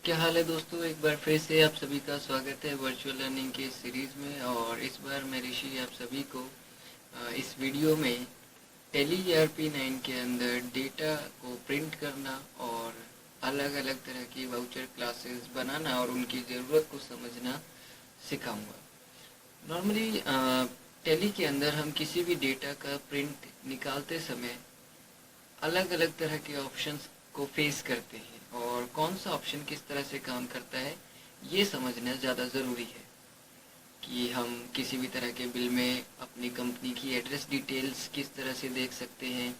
क्या हाल है दोस्तों। एक बार फिर से आप सभी का स्वागत है वर्चुअल लर्निंग के सीरीज़ में। और इस बार मैं ऋषि आप सभी को इस वीडियो में टेली ERP9 के अंदर डेटा को प्रिंट करना और अलग अलग तरह की वाउचर क्लासेस बनाना और उनकी ज़रूरत को समझना सिखाऊंगा। नॉर्मली टेली के अंदर हम किसी भी डेटा का प्रिंट निकालते समय अलग अलग तरह के ऑप्शंस को फेस करते हैं और कौन सा ऑप्शन किस तरह से काम करता है ये समझना ज़्यादा ज़रूरी है कि हम किसी भी तरह के बिल में अपनी कंपनी की एड्रेस डिटेल्स किस तरह से देख सकते हैं,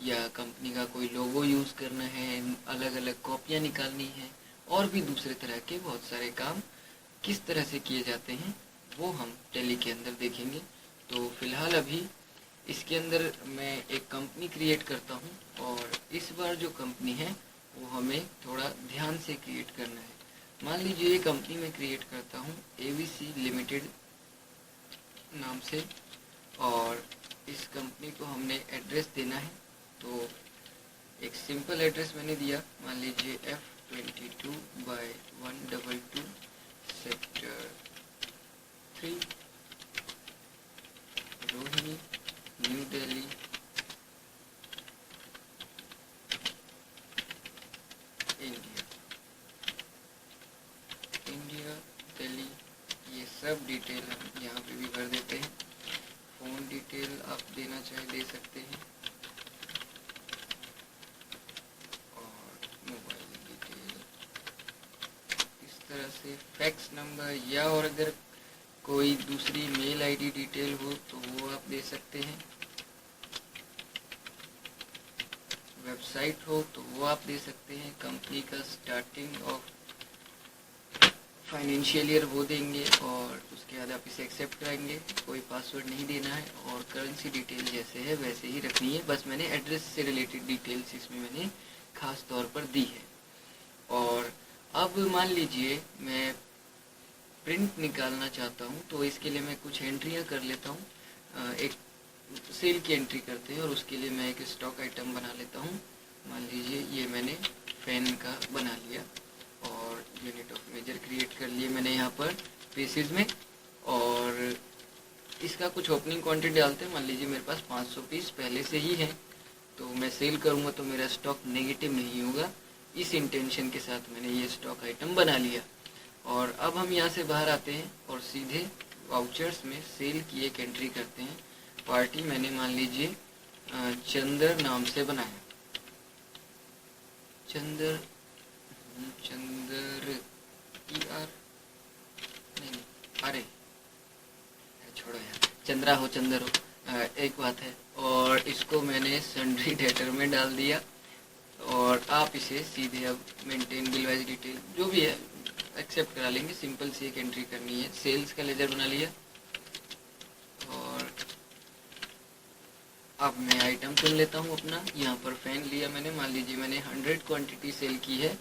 या कंपनी का कोई लोगो यूज़ करना है, अलग अलग कॉपियाँ निकालनी है और भी दूसरे तरह के बहुत सारे काम किस तरह से किए जाते हैं वो हम टेली के अंदर देखेंगे। तो फिलहाल अभी इसके अंदर मैं एक कंपनी क्रिएट करता हूँ और इस बार जो कंपनी है वो हमें थोड़ा ध्यान से क्रिएट करना है। मान लीजिए ये कंपनी मैं क्रिएट करता हूँ ABC लिमिटेड नाम से, और इस कंपनी को हमने एड्रेस देना है। तो एक सिंपल एड्रेस मैंने दिया, मान लीजिए F22/122 sector 3 Rohini new Delhi India India Delhi. ये सब डिटेल हम यहाँ पे भी भर देते हैं। फ़ोन डिटेल आप देना चाहे दे सकते हैं और मोबाइल डिटेल इस तरह से, फैक्स नंबर, या और अगर कोई दूसरी मेल आईडी डिटेल हो तो वो आप दे सकते हैं। वेबसाइट हो तो वो आप दे सकते हैं। कंपनी का स्टार्टिंग ऑफ फाइनेंशियल ईयर वो देंगे और उसके बाद आप इसे एक्सेप्ट कराएंगे। कोई पासवर्ड नहीं देना है और करेंसी डिटेल जैसे है वैसे ही रखनी है। बस मैंने एड्रेस से रिलेटेड डिटेल्स इसमें मैंने खास तौर पर दी है। और अब मान लीजिए मैं प्रिंट निकालना चाहता हूँ तो इसके लिए मैं कुछ एंट्रियाँ कर लेता हूँ। एक सेल की एंट्री करते हैं और उसके लिए मैं एक स्टॉक आइटम बना लेता हूँ। मान लीजिए ये मैंने फैन का बना लिया और यूनिट ऑफ मेजर क्रिएट कर लिए मैंने यहाँ पर पीसेज में, और इसका कुछ ओपनिंग क्वांटिटी डालते हैं। मान लीजिए मेरे पास 500 पीस पहले से ही है, तो मैं सेल करूँगा तो मेरा स्टॉक नेगेटिव नहीं होगा। इस इंटेंशन के साथ मैंने ये स्टॉक आइटम बना लिया। और अब हम यहाँ से बाहर आते हैं और सीधे वाउचर्स में सेल की एक एंट्री करते हैं। पार्टी मैंने मान लीजिए चंदर नाम से बनाया। चंदर ER नहीं, अरे छोड़ो यार, चंद्रा हो चंदर हो एक बात है। और इसको मैंने सन्ड्री डेटर में डाल दिया और आप इसे सीधे अब मेंटेन बिल वाइज डिटेल जो भी है एक्सेप्ट करा लेंगे। सिंपल सी एक एंट्री करनी है। सेल्स का लेजर बना लिया और अब मैं आइटम चुन लेता हूँ अपना। यहाँ पर फैन लिया मैंने, मान लीजिए मैंने 100 क्वांटिटी सेल की है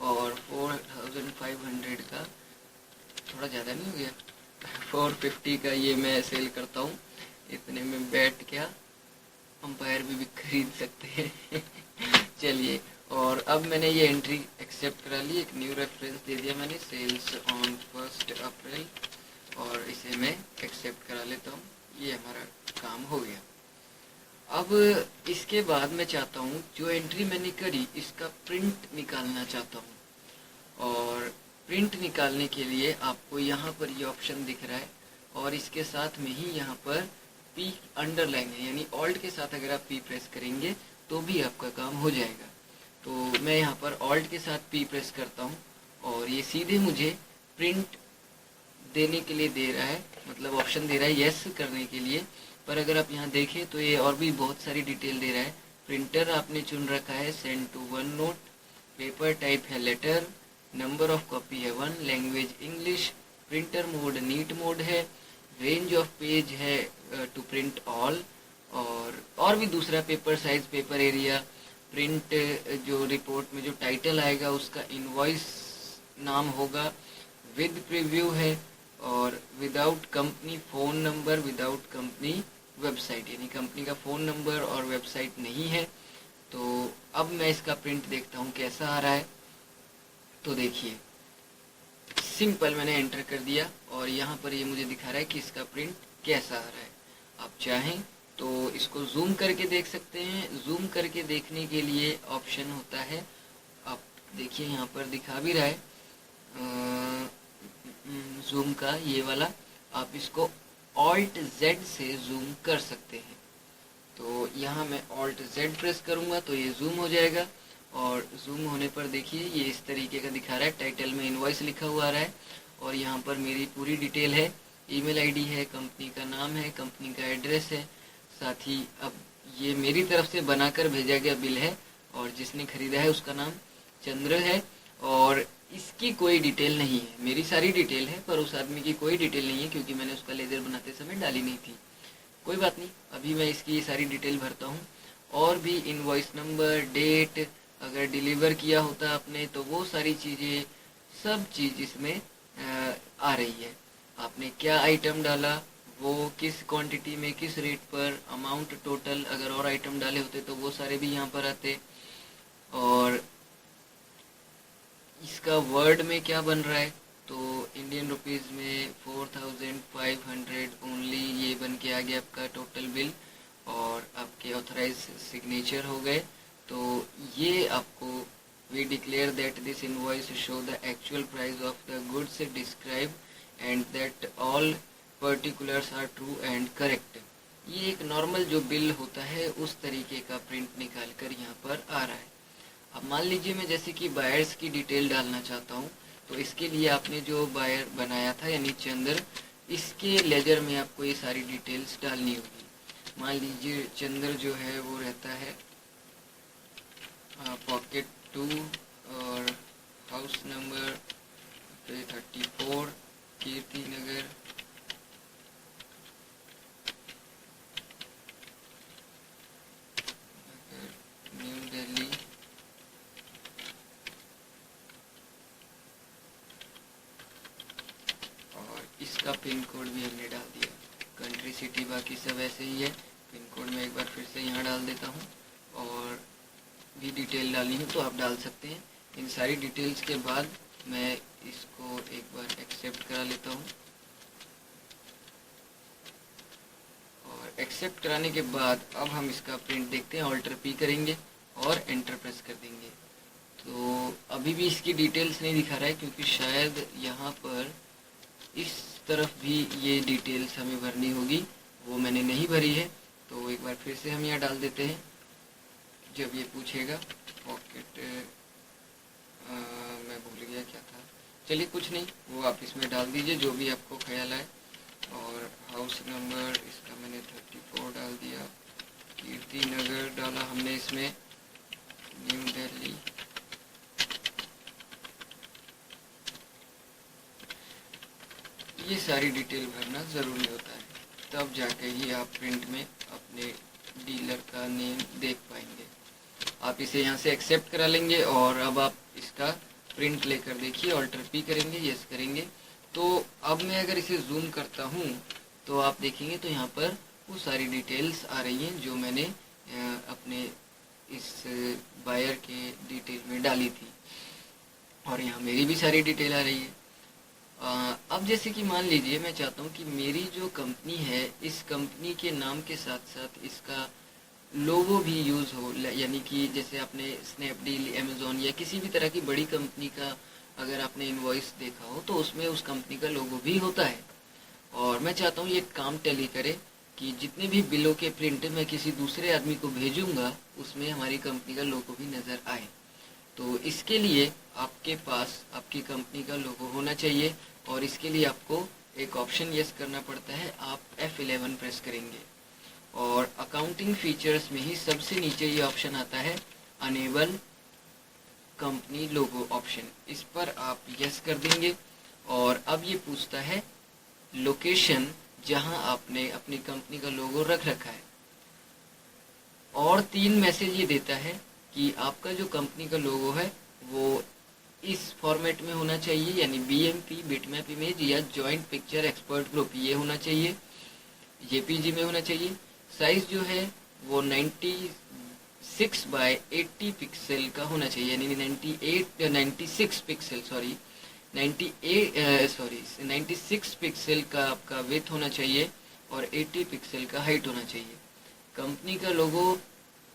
और 4500 का, थोड़ा ज़्यादा नहीं हो गया, 450 का ये मैं सेल करता हूँ। इतने में बैठ क्या अंपायर भी खरीद सकते हैं चलिए, और अब मैंने ये एंट्री एक्सेप्ट करा ली। एक न्यू रेफरेंस दे दिया मैंने, सेल्स ऑन 1 अप्रैल, और इसे मैं एक्सेप्ट करा लेता हूँ। ये हमारा काम हो गया। अब इसके बाद मैं चाहता हूँ जो एंट्री मैंने करी इसका प्रिंट निकालना चाहता हूँ। और प्रिंट निकालने के लिए आपको यहाँ पर ये ऑप्शन दिख रहा है और इसके साथ में ही यहाँ पर P अंडरलाइन है, यानी ऑल्ट के साथ अगर आप P प्रेस करेंगे तो भी आपका काम हो जाएगा। तो मैं यहाँ पर ऑल्ट के साथ P प्रेस करता हूँ और ये सीधे मुझे प्रिंट देने के लिए दे रहा है, मतलब ऑप्शन दे रहा है यस करने के लिए। पर अगर आप यहाँ देखें तो ये और भी बहुत सारी डिटेल दे रहा है। प्रिंटर आपने चुन रखा है send to OneNote, paper type है लेटर, नंबर ऑफ कॉपी है 1, language English, printer mode neat mode है, रेंज ऑफ पेज है टू प्रिंट ऑल, और भी दूसरा paper size, paper area, print जो रिपोर्ट में जो टाइटल आएगा उसका इनवॉइस नाम होगा, विद प्रीव्यू है, और without company phone number, without company website, यानी कंपनी का फ़ोन नंबर और वेबसाइट नहीं है। तो अब मैं इसका प्रिंट देखता हूँ कैसा आ रहा है। तो देखिए सिंपल मैंने एंटर कर दिया और यहाँ पर ये मुझे दिखा रहा है कि इसका प्रिंट कैसा आ रहा है। आप चाहें तो इसको जूम करके देख सकते हैं। जूम करके देखने के लिए ऑप्शन होता है, आप देखिए यहाँ पर दिखा भी रहा है जूम का ये वाला, आप इसको ऑल्ट जेड से जूम कर सकते हैं। तो यहाँ मैं ऑल्ट जेड प्रेस करूँगा तो ये जूम हो जाएगा और जूम होने पर देखिए ये इस तरीके का दिखा रहा है। टाइटल में इनवॉइस लिखा हुआ आ रहा है और यहाँ पर मेरी पूरी डिटेल है, ईमेल आईडी है, कंपनी का नाम है, कंपनी का एड्रेस है, साथ ही अब ये मेरी तरफ से बनाकर भेजा गया बिल है और जिसने खरीदा है उसका नाम चंद्र है और इसकी कोई डिटेल नहीं है। मेरी सारी डिटेल है पर उस आदमी की कोई डिटेल नहीं है क्योंकि मैंने उसका लेजर बनाते समय डाली नहीं थी। कोई बात नहीं, अभी मैं इसकी ये सारी डिटेल भरता हूँ और भी इनवॉइस नंबर, डेट, अगर डिलीवर किया होता आपने तो वो सारी चीज़ें, सब चीज़ इसमें आ रही है। आपने क्या आइटम डाला, वो किस क्वांटिटी में, किस रेट पर, अमाउंट टोटल, अगर और आइटम डाले होते तो वो सारे भी यहाँ पर आते। और इसका वर्ड में क्या बन रहा है तो इंडियन रुपीज़ में 4500 ओनली ये बन के आ गया आपका टोटल बिल और आपके ऑथराइज सिग्नेचर हो गए। तो ये आपको we declare that this invoice show the actual price of the goods describe and that all particulars are true and correct. ये एक नॉर्मल जो बिल होता है उस तरीके का प्रिंट निकाल कर यहाँ पर आ रहा है। अब मान लीजिए मैं जैसे कि बायर्स की डिटेल डालना चाहता हूँ तो इसके लिए आपने जो बायर बनाया था यानी चंद्र, इसके लेजर में आपको ये सारी डिटेल्स डालनी होगी। मान लीजिए चंद्र जो है वो रहता है पॉकेट 2 और house number 34 Kirti Nagar, new Delhi. और इसका पिन कोड भी हमने डाल दिया, कंट्री सिटी बाकी सब ऐसे ही है। पिन कोड में एक बार फिर से यहाँ डाल देता हूँ और भी डिटेल डालनी हो तो आप डाल सकते हैं। इन सारी डिटेल्स के बाद मैं इसको एक बार एक्सेप्ट करा लेता हूँ और एक्सेप्ट कराने के बाद अब हम इसका प्रिंट देखते हैं। ऑल्टर पी करेंगे और एंटर प्रेस कर देंगे तो अभी भी इसकी डिटेल्स नहीं दिखा रहा है क्योंकि शायद यहाँ पर इस तरफ भी ये डिटेल्स हमें भरनी होगी, वो मैंने नहीं भरी है। तो एक बार फिर से हम यहाँ डाल देते हैं जब ये पूछेगा। पॉकेट मैं भूल गया क्या था, चलिए कुछ नहीं, वो आप इसमें डाल दीजिए जो भी आपको ख्याल आए। और हाउस नंबर इसका मैंने 34 डाल दिया, कीर्ति नगर डाला हमने इसमें, न्यू दिल्ली। ये सारी डिटेल भरना ज़रूरी होता है, तब जाके ही आप प्रिंट में अपने डीलर का नेम देख पाएंगे। आप इसे यहाँ से एक्सेप्ट करा लेंगे और अब आप इसका प्रिंट लेकर देखिए। ऑल्टर पी करेंगे, यस करेंगे तो अब मैं अगर इसे जूम करता हूँ तो आप देखेंगे तो यहाँ पर वो सारी डिटेल्स आ रही हैं जो मैंने अपने इस बायर के डिटेल में डाली थी और यहाँ मेरी भी सारी डिटेल आ रही है। अब जैसे कि मान लीजिए मैं चाहता हूँ कि मेरी जो कंपनी है इस कंपनी के नाम के साथ साथ इसका लोगो भी यूज़ हो, यानी कि जैसे आपने स्नैपडील, अमेज़ॉन या किसी भी तरह की बड़ी कंपनी का अगर आपने इनवॉइस देखा हो तो उसमें उस कंपनी का लोगो भी होता है। और मैं चाहता हूँ ये काम टैली करे कि जितने भी बिलों के प्रिंट मैं किसी दूसरे आदमी को भेजूँगा उसमें हमारी कंपनी का लोगो भी नज़र आए। तो इसके लिए आपके पास आपकी कंपनी का लोगो होना चाहिए और इसके लिए आपको एक ऑप्शन यस करना पड़ता है। आप F11 प्रेस करेंगे और अकाउंटिंग फीचर्स में ही सबसे नीचे ये ऑप्शन आता है अनेबल कंपनी लोगो ऑप्शन, इस पर आप यस कर देंगे और अब ये पूछता है लोकेशन जहां आपने अपनी कंपनी का लोगो रख रखा है और 3 मैसेज ये देता है कि आपका जो कंपनी का लोगो है वो इस फॉर्मेट में होना चाहिए, यानी BMP बिटमैप इमेज या जॉइंट पिक्चर एक्सपर्ट ग्रुप ये होना चाहिए, JPG में होना चाहिए। साइज जो है वो 90 6x80 पिक्सल का होना चाहिए, यानी 96 पिक्सल, 96 पिक्सल का आपका विड्थ होना चाहिए और 80 पिक्सल का हाइट होना चाहिए। कंपनी का लोगो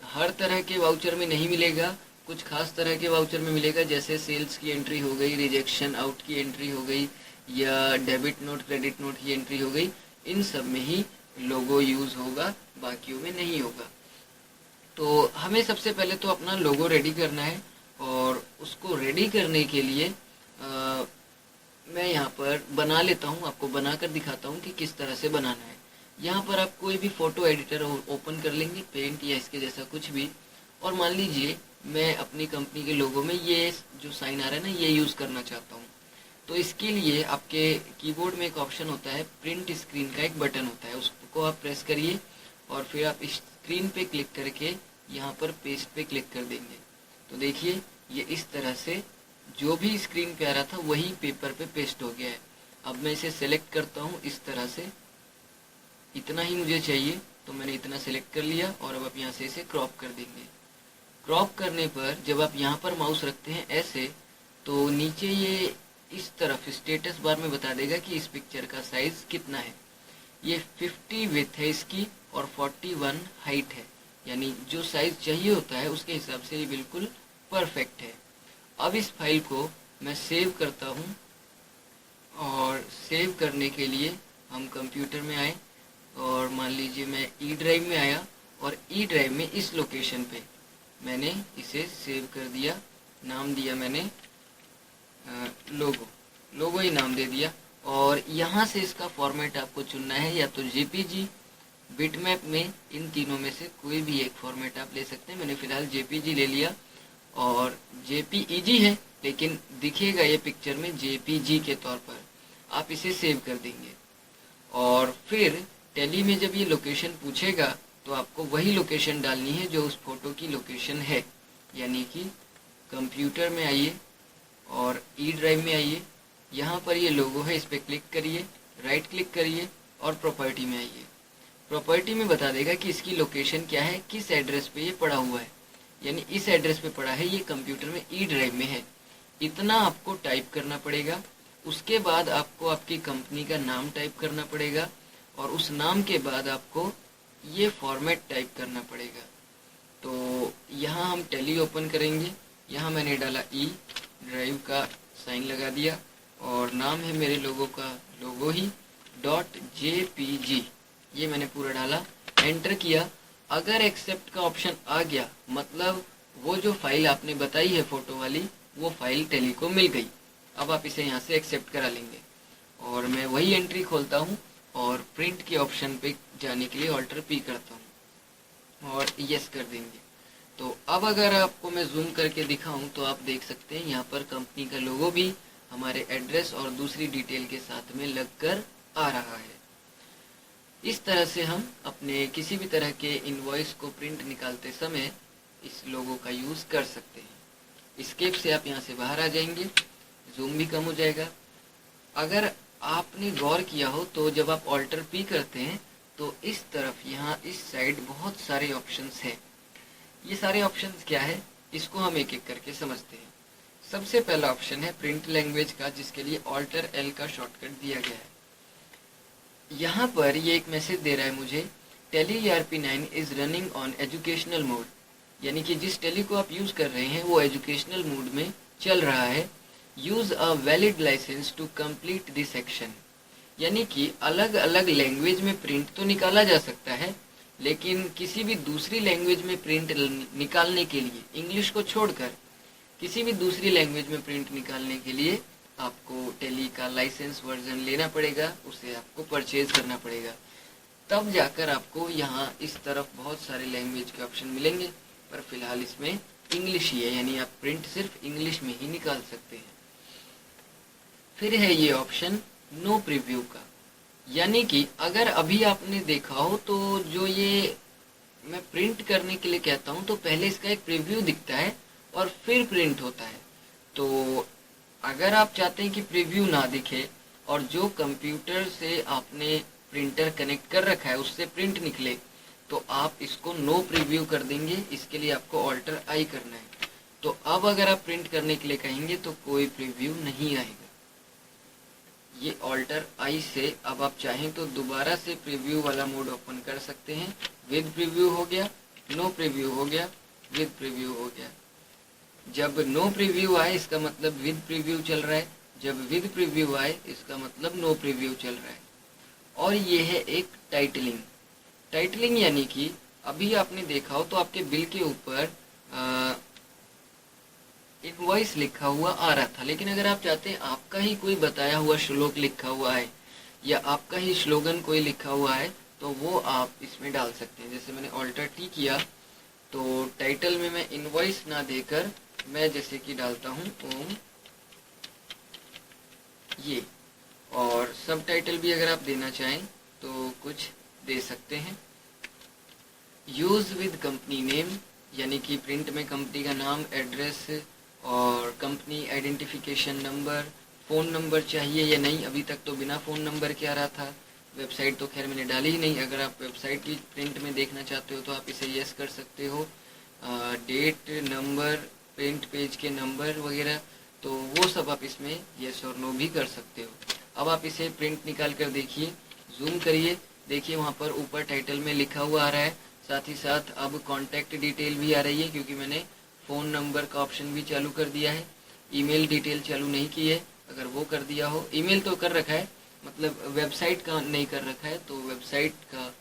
हर तरह के वाउचर में नहीं मिलेगा, कुछ खास तरह के वाउचर में मिलेगा, जैसे सेल्स की एंट्री हो गई, रिजेक्शन आउट की एंट्री हो गई, या डेबिट नोट क्रेडिट नोट की एंट्री हो गई। इन सब में ही लोगो यूज़ होगा, बाकियों में नहीं होगा। तो हमें सबसे पहले तो अपना लोगो रेडी करना है, और उसको रेडी करने के लिए मैं यहाँ पर बना लेता हूँ, आपको बनाकर दिखाता हूँ कि किस तरह से बनाना है। यहाँ पर आप कोई भी फ़ोटो एडिटर ओपन कर लेंगे, पेंट या इसके जैसा कुछ भी, और मान लीजिए मैं अपनी कंपनी के लोगो में ये जो साइन आ रहा है ना, ये यूज़ करना चाहता हूँ। तो इसके लिए आपके कीबोर्ड में एक ऑप्शन होता है, प्रिंट स्क्रीन का एक बटन होता है, उसको आप प्रेस करिए और फिर आप स्क्रीन पे क्लिक करके यहाँ पर पेस्ट पे क्लिक कर देंगे। तो देखिए ये इस तरह से जो भी स्क्रीन पे आ रहा था वही पेपर पे पेस्ट हो गया है। अब मैं इसे सेलेक्ट करता हूँ इस तरह से, इतना ही मुझे चाहिए, तो मैंने इतना सेलेक्ट कर लिया और अब आप यहाँ से इसे क्रॉप कर देंगे। क्रॉप करने पर जब आप यहाँ पर माउस रखते हैं ऐसे, तो नीचे ये इस तरफ स्टेटस बार में बता देगा कि इस पिक्चर का साइज कितना है। ये 50 विड्थ है इसकी और 41 हाइट है, यानी जो साइज चाहिए होता है उसके हिसाब से ये बिल्कुल परफेक्ट है। अब इस फाइल को मैं सेव करता हूँ, और सेव करने के लिए हम कंप्यूटर में आए और मान लीजिए मैं ई ड्राइव में आया, और ई ड्राइव में इस लोकेशन पे मैंने इसे सेव कर दिया। नाम दिया मैंने लोगो ही नाम दे दिया, और यहाँ से इसका फॉर्मेट आपको चुनना है, या तो जेपीजी, बिटमैप में, इन तीनों में से कोई भी एक फॉर्मेट आप ले सकते हैं। मैंने फ़िलहाल जेपीजी ले लिया, और जेपीईजी है लेकिन दिखेगा ये पिक्चर में जेपीजी के तौर पर। आप इसे सेव कर देंगे, और फिर टेली में जब ये लोकेशन पूछेगा तो आपको वही लोकेशन डालनी है जो उस फोटो की लोकेशन है, यानी कि कंप्यूटर में आइए और ई ड्राइव में आइए, यहाँ पर ये लोगो है, इस पर क्लिक करिए, राइट क्लिक करिए और प्रॉपर्टी में आइए। प्रॉपर्टी में बता देगा कि इसकी लोकेशन क्या है, किस एड्रेस पे ये पड़ा हुआ है, यानी इस एड्रेस पे पड़ा है, ये कंप्यूटर में ई ड्राइव में है। इतना आपको टाइप करना पड़ेगा। उसके बाद आपको आपकी कंपनी का नाम टाइप करना पड़ेगा, और उस नाम के बाद आपको ये फॉर्मेट टाइप करना पड़ेगा। तो यहाँ हम टेली ओपन करेंगे, यहाँ मैंने डाला ई ड्राइव का साइन लगा दिया, और नाम है मेरे लोगो का लोगो ही .jpg, ये मैंने पूरा डाला, एंटर किया। अगर एक्सेप्ट का ऑप्शन आ गया, मतलब वो जो फाइल आपने बताई है फोटो वाली, वो फाइल टेली को मिल गई। अब आप इसे यहाँ से एक्सेप्ट करा लेंगे, और मैं वही एंट्री खोलता हूँ और प्रिंट के ऑप्शन पे जाने के लिए ऑल्टर पी करता हूँ और यस कर देंगे। तो अब अगर आपको मैं जूम करके दिखाऊं तो आप देख सकते हैं यहाँ पर कंपनी का लोगो भी हमारे एड्रेस और दूसरी डिटेल के साथ में लगकर आ रहा है। इस तरह से हम अपने किसी भी तरह के इनवॉइस को प्रिंट निकालते समय इस लोगो का यूज़ कर सकते हैं। एस्केप से आप यहाँ से बाहर आ जाएंगे, जूम भी कम हो जाएगा। अगर आपने गौर किया हो तो जब आप ऑल्टर पी करते हैं तो इस तरफ यहाँ इस साइड बहुत सारे ऑप्शंस हैं। ये सारे ऑप्शंस क्या है, इसको हम एक एक करके समझते हैं। सबसे पहला ऑप्शन है प्रिंट लैंग्वेज का, जिसके लिए ऑल्टर एल का शॉर्टकट दिया गया है। यहाँ पर ये एक मैसेज दे रहा है मुझे, Tally ERP9 is running on educational mode, यानी कि जिस टेली को आप यूज़ कर रहे हैं वो एजुकेशनल मोड में चल रहा है। Use a valid licence to complete this section, यानी कि अलग अलग लैंग्वेज में प्रिंट तो निकाला जा सकता है, लेकिन किसी भी दूसरी लैंग्वेज में प्रिंट निकालने के लिए, इंग्लिश को छोड़कर किसी भी दूसरी लैंग्वेज में प्रिंट निकालने के लिए आपको टेली का लाइसेंस वर्जन लेना पड़ेगा, उसे आपको परचेज करना पड़ेगा। तब जाकर आपको यहाँ इस तरफ बहुत सारे लैंग्वेज के ऑप्शन मिलेंगे, पर फिलहाल इसमें इंग्लिश ही है, यानी आप प्रिंट सिर्फ इंग्लिश में ही निकाल सकते हैं। फिर है ये ऑप्शन नो प्रीव्यू का, यानी कि अगर अभी आपने देखा हो तो जो ये मैं प्रिंट करने के लिए कहता हूँ तो पहले इसका एक प्रीव्यू दिखता है और फिर प्रिंट होता है। तो अगर आप चाहते हैं कि प्रीव्यू ना दिखे और जो कंप्यूटर से आपने प्रिंटर कनेक्ट कर रखा है उससे प्रिंट निकले, तो आप इसको नो प्रीव्यू कर देंगे। इसके लिए आपको ऑल्टर आई करना है। तो अब अगर आप प्रिंट करने के लिए कहेंगे तो कोई प्रीव्यू नहीं आएगा। ये ऑल्टर आई से अब आप चाहें तो दोबारा से प्रीव्यू वाला मोड ओपन कर सकते हैं। विद प्रीव्यू हो गया, नो प्रीव्यू हो गया, विद प्रीव्यू हो गया। जब नो प्रीव्यू आए इसका मतलब विद प्रीव्यू चल रहा है, जब विद प्रीव्यू आए इसका मतलब नो प्रीव्यू चल रहा है। और ये है एक टाइटलिंग। टाइटलिंग यानी कि अभी आपने देखा हो तो आपके बिल के ऊपर इनवॉइस लिखा हुआ आ रहा था, लेकिन अगर आप चाहते हैं आपका ही कोई बताया हुआ श्लोक लिखा हुआ है या आपका ही स्लोगन कोई लिखा हुआ है तो वो आप इसमें डाल सकते हैं। जैसे मैंने ऑल्टर टी किया तो टाइटल में मैं इनवॉइस ना देकर मैं जैसे कि डालता हूँ ओम ये, और सब टाइटल भी अगर आप देना चाहें तो कुछ दे सकते हैं। यूज विद कंपनी नेम यानी कि प्रिंट में कंपनी का नाम, एड्रेस और company identification number, phone number चाहिए या नहीं। अभी तक तो बिना फ़ोन नंबर के आ रहा था। वेबसाइट तो खैर मैंने डाली ही नहीं। अगर आप वेबसाइट की प्रिंट में देखना चाहते हो तो आप इसे यस कर सकते हो। डेट, नंबर, प्रिंट पेज के नंबर वगैरह तो वो सब आप इसमें यस और नो भी कर सकते हो। अब आप इसे प्रिंट निकाल कर देखिए, जूम करिए, देखिए वहाँ पर ऊपर टाइटल में लिखा हुआ आ रहा है। साथ ही साथ अब कॉन्टैक्ट डिटेल भी आ रही है क्योंकि मैंने फ़ोन नंबर का ऑप्शन भी चालू कर दिया है। ईमेल डिटेल चालू नहीं की है, अगर वो कर दिया हो। ईमेल तो कर रखा है, मतलब वेबसाइट का नहीं कर रखा है, तो वेबसाइट का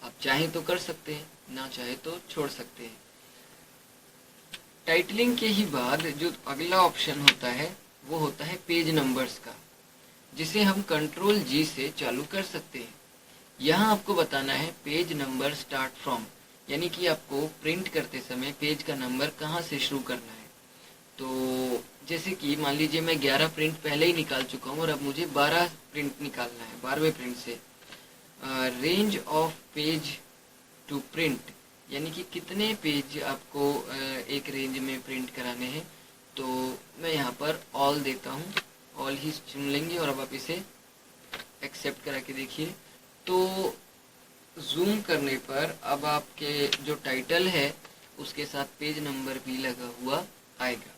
आप चाहें तो कर सकते हैं, ना चाहे तो छोड़ सकते हैं। टाइटलिंग के ही बाद जो अगला ऑप्शन होता है वो होता है पेज नंबर्स का, जिसे हम कंट्रोल जी से चालू कर सकते हैं। यहाँ आपको बताना है पेज नंबर स्टार्ट फ्रॉम, यानी कि आपको प्रिंट करते समय पेज का नंबर कहाँ से शुरू करना है। तो जैसे कि मान लीजिए मैं 11 प्रिंट पहले ही निकाल चुका हूँ और अब मुझे 12 प्रिंट निकालना है। 12वें प्रिंट से range of page to print, यानी कि कितने पेज आपको एक रेंज में प्रिंट कराने हैं। तो मैं यहाँ पर ऑल देता हूँ, ऑल ही चुन लेंगे और अब आप इसे एक्सेप्ट करा के देखिए। तो जूम करने पर अब आपके जो टाइटल है उसके साथ पेज नंबर भी लगा हुआ आएगा।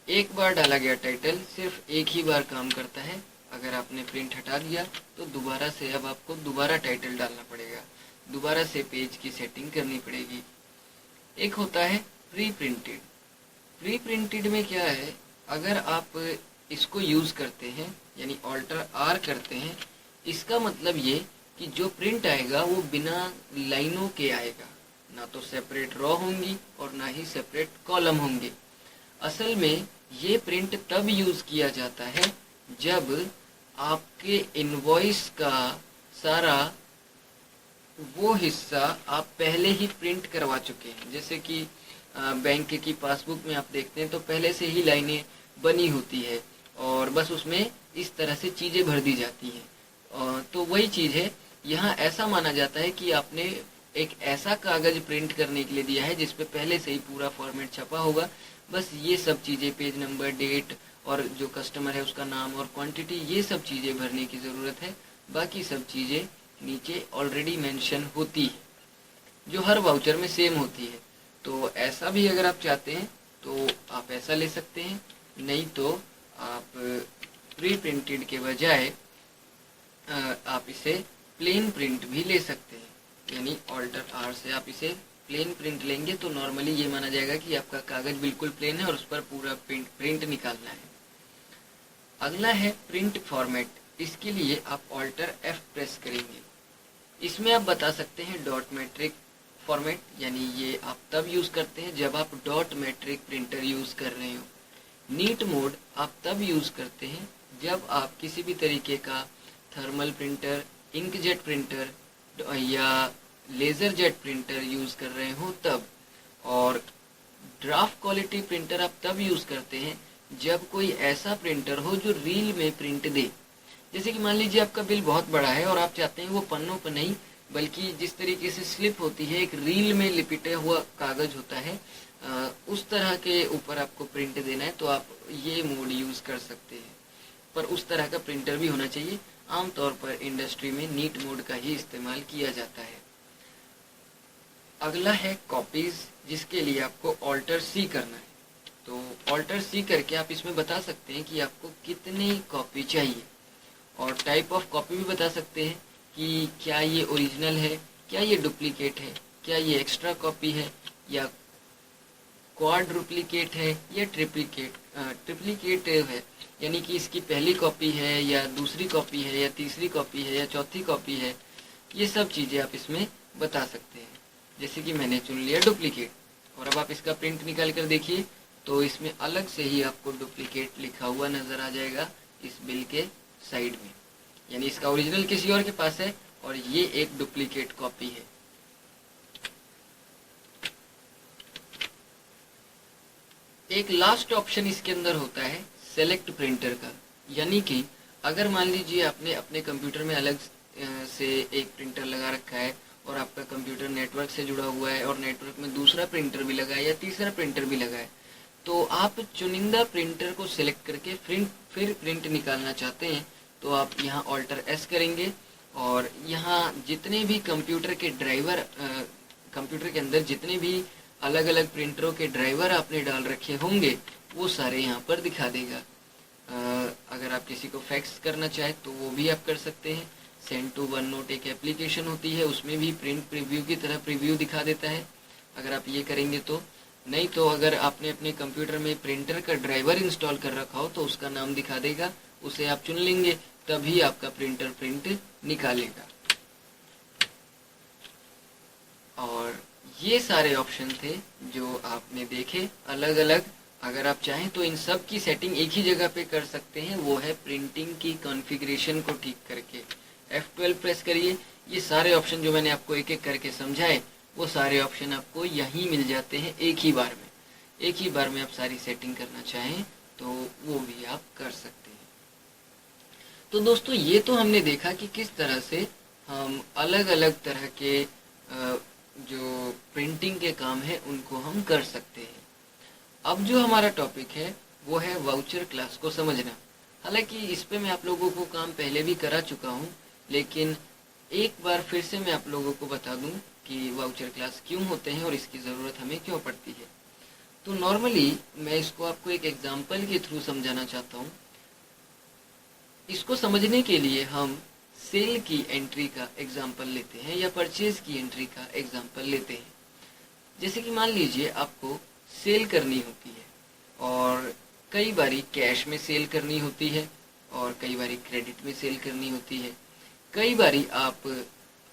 एक बार डाला गया टाइटल सिर्फ एक ही बार काम करता है। अगर आपने प्रिंट हटा दिया तो दोबारा से अब आपको दोबारा टाइटल डालना पड़ेगा, दोबारा से पेज की सेटिंग करनी पड़ेगी। एक होता है प्री प्रिंटेड। प्री प्रिंटेड में क्या है, अगर आप इसको यूज़ करते हैं यानी ऑल्टर आर करते हैं, इसका मतलब ये कि जो प्रिंट आएगा वो बिना लाइनों के आएगा, ना तो सेपरेट रो होंगी और ना ही सेपरेट कॉलम होंगे। असल में ये प्रिंट तब यूज़ किया जाता है जब आपके इनवॉइस का सारा वो हिस्सा आप पहले ही प्रिंट करवा चुके हैं। जैसे कि बैंक की पासबुक में आप देखते हैं तो पहले से ही लाइनें बनी होती है और बस उसमें इस तरह से चीज़ें भर दी जाती हैं। तो वही चीज़ है यहाँ। ऐसा माना जाता है कि आपने एक ऐसा कागज़ प्रिंट करने के लिए दिया है जिस पे पहले से ही पूरा फॉर्मेट छपा होगा। बस ये सब चीज़ें, पेज नंबर, डेट और जो कस्टमर है उसका नाम और क्वांटिटी, ये सब चीज़ें भरने की ज़रूरत है। बाकी सब चीज़ें नीचे ऑलरेडी मेंशन होती है, जो हर वाउचर में सेम होती है। तो ऐसा भी अगर आप चाहते हैं तो आप ऐसा ले सकते हैं, नहीं तो आप प्री प्रिंटेड के बजाय आप इसे प्लेन प्रिंट भी ले सकते हैं। यानी ऑल्टर आर से आप इसे प्लेन प्रिंट लेंगे तो नॉर्मली ये माना जाएगा कि आपका कागज़ बिल्कुल प्लेन है और उस पर पूरा प्रिंट निकालना है। अगला है प्रिंट फॉर्मेट। इसके लिए आप ऑल्टर एफ प्रेस करेंगे। इसमें आप बता सकते हैं डॉट मैट्रिक फॉर्मेट, यानी ये आप तब यूज़ करते हैं जब आप डॉट मैट्रिक प्रिंटर यूज़ कर रहे हो। नीट मोड आप तब यूज़ करते हैं जब आप किसी भी तरीके का थर्मल प्रिंटर, इंकजेट प्रिंटर या लेज़र जेट प्रिंटर यूज़ कर रहे हो तब। और ड्राफ्ट क्वालिटी प्रिंटर आप तब यूज़ करते हैं जब कोई ऐसा प्रिंटर हो जो रील में प्रिंट दे। जैसे कि मान लीजिए आपका बिल बहुत बड़ा है और आप चाहते हैं वो पन्नों पर नहीं बल्कि जिस तरीके से स्लिप होती है, एक रील में लिपटे हुआ कागज़ होता है, उस तरह के ऊपर आपको प्रिंट देना है तो आप ये मोड यूज़ कर सकते हैं। पर उस तरह का प्रिंटर भी होना चाहिए। आमतौर पर इंडस्ट्री में नीट मोड का ही इस्तेमाल किया जाता है। अगला है कॉपीज, जिसके लिए आपको ऑल्टर सी करना है। तो ऑल्टर सी करके आप इसमें बता सकते हैं कि आपको कितनी कॉपी चाहिए, और टाइप ऑफ कॉपी भी बता सकते हैं कि क्या ये ओरिजिनल है, क्या ये डुप्लीकेट है, क्या ये एक्स्ट्रा कॉपी है, या क्वाड्रुप्लीकेट है, या ट्रिप्लीकेट है, यानी कि इसकी पहली कॉपी है या दूसरी कॉपी है या तीसरी कॉपी है या चौथी कॉपी है। ये सब चीज़ें आप इसमें बता सकते हैं। जैसे कि मैंने चुन लिया डुप्लीकेट, और अब आप इसका प्रिंट निकाल कर देखिए तो इसमें अलग से ही आपको डुप्लीकेट लिखा हुआ नज़र आ जाएगा इस बिल के साइड में, यानी इसका ओरिजिनल किसी और के पास है और ये एक डुप्लीकेट कॉपी है। एक लास्ट ऑप्शन इसके अंदर होता है सेलेक्ट प्रिंटर का, यानी कि अगर मान लीजिए आपने अपने कंप्यूटर में अलग से एक प्रिंटर लगा रखा है और आपका कंप्यूटर नेटवर्क से जुड़ा हुआ है और नेटवर्क में दूसरा प्रिंटर भी लगा है या तीसरा प्रिंटर भी लगा है, तो आप चुनिंदा प्रिंटर को सिलेक्ट करके फिर प्रिंट निकालना चाहते हैं तो आप यहाँ ऑल्टर एस करेंगे, और यहाँ जितने भी कंप्यूटर के ड्राइवर, कंप्यूटर के अंदर जितने भी अलग अलग प्रिंटरों के ड्राइवर आपने डाल रखे होंगे वो सारे यहाँ पर दिखा देगा। अगर आप किसी को फैक्स करना चाहे तो वो भी आप कर सकते हैं। सेंड टू वन नोट एक एप्लीकेशन होती है, उसमें भी प्रिंट प्रीव्यू की तरह प्रीव्यू दिखा देता है अगर आप ये करेंगे तो। नहीं तो अगर आपने अपने कंप्यूटर में प्रिंटर का ड्राइवर इंस्टॉल कर रखा हो तो उसका नाम दिखा देगा, उसे आप चुन लेंगे तभी आपका प्रिंटर प्रिंट निकालेगा। और ये सारे ऑप्शन थे जो आपने देखे अलग अलग। अगर आप चाहें तो इन सब की सेटिंग एक ही जगह पे कर सकते हैं, वो है प्रिंटिंग की कॉन्फ़िगरेशन को ठीक करके। F12 प्रेस करिए, ये सारे ऑप्शन जो मैंने आपको एक एक करके समझाए वो सारे ऑप्शन आपको यहीं मिल जाते हैं एक ही बार में। एक ही बार में आप सारी सेटिंग करना चाहें तो वो भी आप कर सकते हैं। तो दोस्तों ये तो हमने देखा कि किस तरह से हम अलग अलग तरह के जो प्रिंटिंग के काम है उनको हम कर सकते हैं। अब जो हमारा टॉपिक है वो है वाउचर क्लास को समझना। हालांकि इस पे मैं आप लोगों को काम पहले भी करा चुका हूँ, लेकिन एक बार फिर से मैं आप लोगों को बता दूं कि वाउचर क्लास क्यों होते हैं और इसकी ज़रूरत हमें क्यों पड़ती है। तो नॉर्मली मैं इसको आपको एक एग्जाम्पल के थ्रू समझाना चाहता हूँ। इसको समझने के लिए हम सेल की एंट्री का एग्जाम्पल लेते हैं या परचेज की एंट्री का एग्जाम्पल लेते हैं। जैसे कि मान लीजिए आपको सेल करनी होती है, और कई बारी कैश में सेल करनी होती है और कई बारी क्रेडिट में सेल करनी होती है। कई बारी आप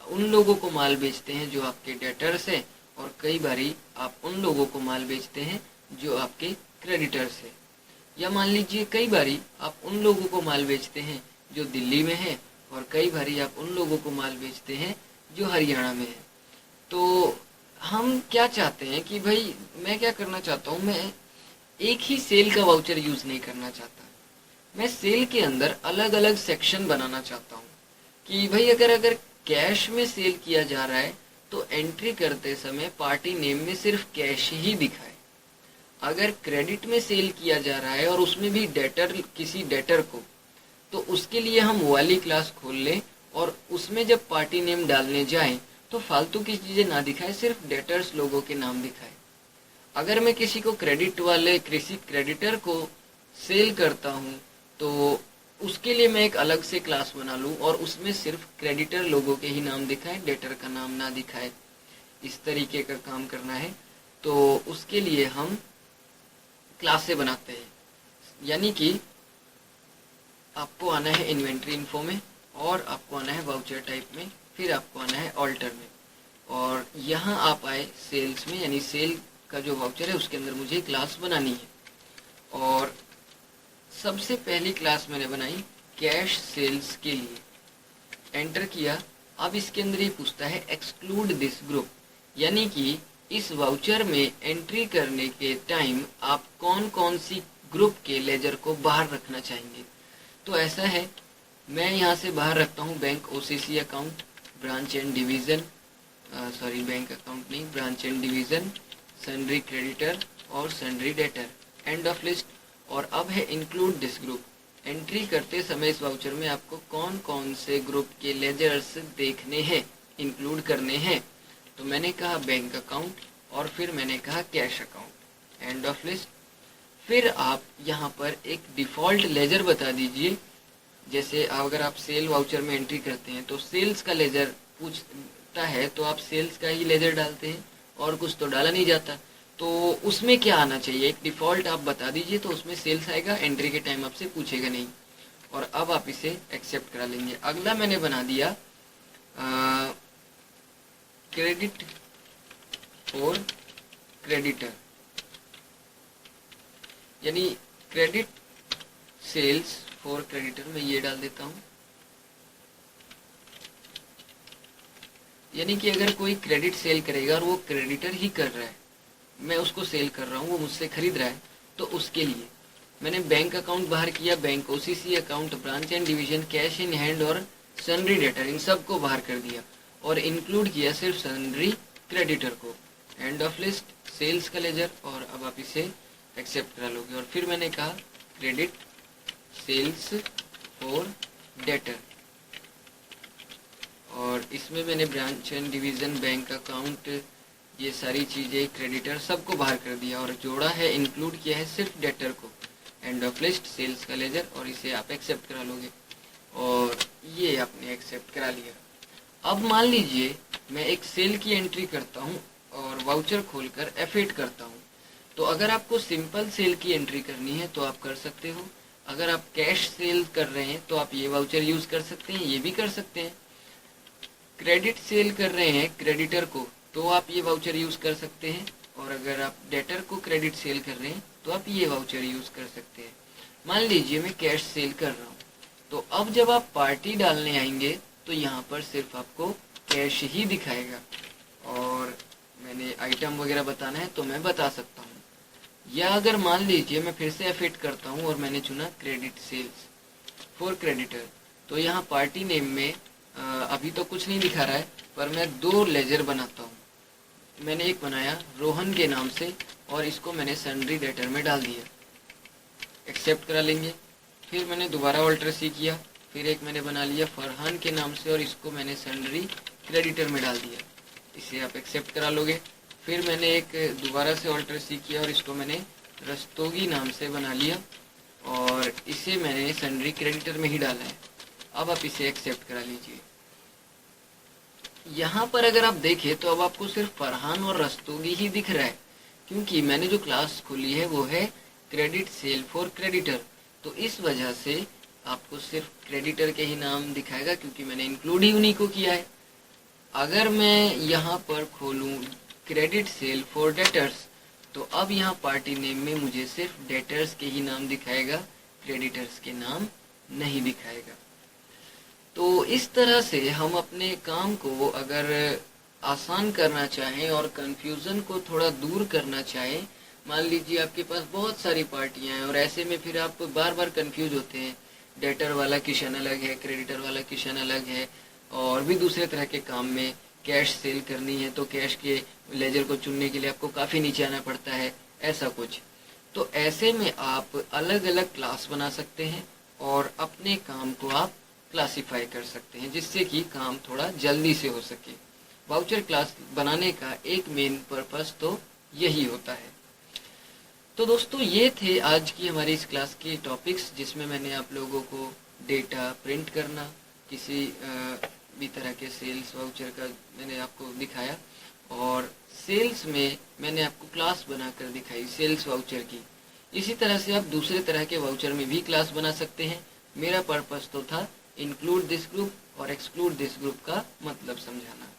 उन लोगों को माल बेचते हैं जो आपके डेटर्स हैं, और कई बारी आप उन लोगों को माल बेचते हैं जो आपके क्रेडिटर्स हैं। या मान लीजिए कई बारी आप उन लोगों को माल बेचते हैं जो दिल्ली में है, और कई बारी आप उन लोगों को माल बेचते हैं जो हरियाणा में है। तो हम क्या चाहते हैं कि भाई मैं क्या करना चाहता हूँ, मैं एक ही सेल का वाउचर यूज़ नहीं करना चाहता। मैं सेल के अंदर अलग अलग सेक्शन बनाना चाहता हूँ कि भाई अगर कैश में सेल किया जा रहा है तो एंट्री करते समय पार्टी नेम में सिर्फ कैश ही दिखाए। अगर क्रेडिट में सेल किया जा रहा है और उसमें भी डेटर, किसी डेटर को, तो उसके लिए हम वाली क्लास खोल लें और उसमें जब पार्टी नेम डालने जाएं तो फालतू की चीज़ें ना दिखाए, सिर्फ डेटर्स लोगों के नाम दिखाए। अगर मैं किसी को किसी क्रेडिटर को सेल करता हूँ तो उसके लिए मैं एक अलग से क्लास बना लूँ और उसमें सिर्फ क्रेडिटर लोगों के ही नाम दिखाए, डेटर का नाम ना दिखाए। इस तरीके का काम करना है तो उसके लिए हम क्लासें बनाते हैं। यानी कि आपको आना है इन्वेंट्री इन्फो में, और आपको आना है वाउचर टाइप में, फिर आपको आना है ऑल्टर में, और यहाँ आप आए सेल्स में, यानी सेल का जो वाउचर है उसके अंदर मुझे क्लास बनानी है। और सबसे पहली क्लास मैंने बनाई कैश सेल्स के लिए, एंटर किया। अब इसके अंदर ही पूछता है एक्सक्लूड दिस ग्रुप, यानी कि इस वाउचर में एंट्री करने के टाइम आप कौन कौन सी ग्रुप के लेजर को बाहर रखना चाहेंगे। तो ऐसा है, मैं यहाँ से बाहर रखता हूँ bank OCC account, branch and division, bank account नहीं, branch and division, sundry creditor और sundry debtor, end of list. और अब है इंक्लूड दिस ग्रुप। एंट्री करते समय इस वाउचर में आपको कौन कौन से ग्रुप के लेजर्स देखने हैं, इंक्लूड करने हैं। तो मैंने कहा बैंक अकाउंट और फिर मैंने कहा cash account, and of list. फिर आप यहाँ पर एक डिफ़ॉल्ट लेजर बता दीजिए। जैसे अगर आप सेल वाउचर में एंट्री करते हैं तो सेल्स का लेजर पूछता है तो आप सेल्स का ही लेजर डालते हैं और कुछ तो डाला नहीं जाता। तो उसमें क्या आना चाहिए, एक डिफ़ॉल्ट आप बता दीजिए तो उसमें सेल्स आएगा, एंट्री के टाइम आपसे पूछेगा नहीं। और अब आप इसे एक्सेप्ट करा लेंगे। अगला मैंने बना दिया क्रेडिट फॉर क्रेडिटर, यानी क्रेडिट सेल्स फॉर क्रेडिटर, मैं ये डाल देता हूँ। यानी कि अगर कोई क्रेडिट सेल करेगा और वो क्रेडिटर ही कर रहा है, मैं उसको सेल कर रहा हूँ, वो मुझसे खरीद रहा है, तो उसके लिए मैंने बैंक अकाउंट बाहर किया, bank OCC account, branch and division, cash in hand और सन्ड्री डेटर, इन सबको बाहर कर दिया और इंक्लूड किया सिर्फ सन्ड्री क्रेडिटर को। एंड ऑफ लिस्ट सेल्स का लेजर, और अब आप इसे एक्सेप्ट करा लोगे। और फिर मैंने कहा क्रेडिट सेल्स फॉर डेटर, और इसमें मैंने branch and division, bank account, ये सारी चीज़ें, क्रेडिटर, सबको बाहर कर दिया और जोड़ा है, इंक्लूड किया है सिर्फ डेटर को। एंड ऑफ लिस्ट सेल्स का लेजर, और इसे आप एक्सेप्ट करा लोगे और ये आपने एक्सेप्ट करा लिया। अब मान लीजिए मैं एक सेल की एंट्री करता हूँ और वाउचर खोलकर F8 करता हूँ। तो अगर आपको सिंपल सेल की एंट्री करनी है तो आप कर सकते हो। अगर आप कैश सेल कर रहे हैं तो आप ये वाउचर यूज़ कर सकते हैं, ये भी कर सकते हैं। क्रेडिट सेल कर रहे हैं क्रेडिटर को तो आप ये वाउचर यूज़ कर सकते हैं, और अगर आप डेटर को क्रेडिट सेल कर रहे हैं तो आप ये वाउचर यूज़ कर सकते हैं। मान लीजिए मैं कैश सेल कर रहा हूँ, तो अब जब आप पार्टी डालने आएंगे तो यहाँ पर सिर्फ आपको कैश ही दिखाएगा, और मैंने आइटम वगैरह बताना है तो मैं बता सकता हूँ। या अगर मान लीजिए मैं फिर से F8 करता हूँ और मैंने चुना क्रेडिट सेल्स फॉर क्रेडिटर, तो यहाँ पार्टी नेम में अभी तो कुछ नहीं दिखा रहा है, पर मैं 2 लेजर बनाता हूँ। मैंने एक बनाया रोहन के नाम से और इसको मैंने सन्ड्री डेटर में डाल दिया, एक्सेप्ट करा लेंगे। फिर मैंने दोबारा ऑल्टर सी किया, फिर एक मैंने बना लिया फरहान के नाम से और इसको मैंने सन्ड्री क्रेडिटर में डाल दिया, इसे आप एक्सेप्ट करा लोगे। फिर मैंने एक दोबारा से ऑल्टर सी किया और इसको मैंने रस्तोगी नाम से बना लिया और इसे मैंने सन्ड्री क्रेडिटर में ही डाला है। अब आप इसे एक्सेप्ट करा लीजिए। यहाँ पर अगर आप देखें तो अब आपको सिर्फ फरहान और रस्तोगी ही दिख रहा है, क्योंकि मैंने जो क्लास खोली है वो है क्रेडिट सेल फॉर क्रेडिटर, तो इस वजह से आपको सिर्फ क्रेडिटर के ही नाम दिखाएगा, क्योंकि मैंने इंक्लूड ही उन्हीं को किया है। अगर मैं यहाँ पर खोलूँ क्रेडिट सेल फॉर डेटर्स, तो अब यहाँ पार्टी नेम में मुझे सिर्फ डेटर्स के ही नाम दिखाएगा, क्रेडिटर्स के नाम नहीं दिखाएगा। तो इस तरह से हम अपने काम को अगर आसान करना चाहें और कन्फ्यूज़न को थोड़ा दूर करना चाहें, मान लीजिए आपके पास बहुत सारी पार्टियां हैं और ऐसे में फिर आप बार बार कंफ्यूज होते हैं, डेटर वाला किशन अलग है, क्रेडिटर वाला किशन अलग है, और भी दूसरे तरह के काम में कैश सेल करनी है तो कैश के लेजर को चुनने के लिए आपको काफ़ी नीचे आना पड़ता है, ऐसा कुछ। तो ऐसे में आप अलग अलग क्लास बना सकते हैं और अपने काम को आप क्लासिफाई कर सकते हैं, जिससे कि काम थोड़ा जल्दी से हो सके। वाउचर क्लास बनाने का एक मेन पर्पस तो यही होता है। तो दोस्तों ये थे आज की हमारी इस क्लास के टॉपिक्स, जिसमें मैंने आप लोगों को डेटा प्रिंट करना, किसी भी तरह के सेल्स वाउचर का मैंने आपको दिखाया, और सेल्स में मैंने आपको क्लास बनाकर दिखाई सेल्स वाउचर की। इसी तरह से आप दूसरे तरह के वाउचर में भी क्लास बना सकते हैं। मेरा पर्पस तो था इंक्लूड दिस ग्रुप और एक्सक्लूड दिस ग्रुप का मतलब समझाना।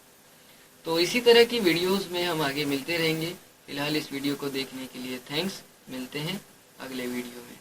तो इसी तरह की वीडियोस में हम आगे मिलते रहेंगे। फिलहाल इस वीडियो को देखने के लिए थैंक्स। मिलते हैं अगले वीडियो में।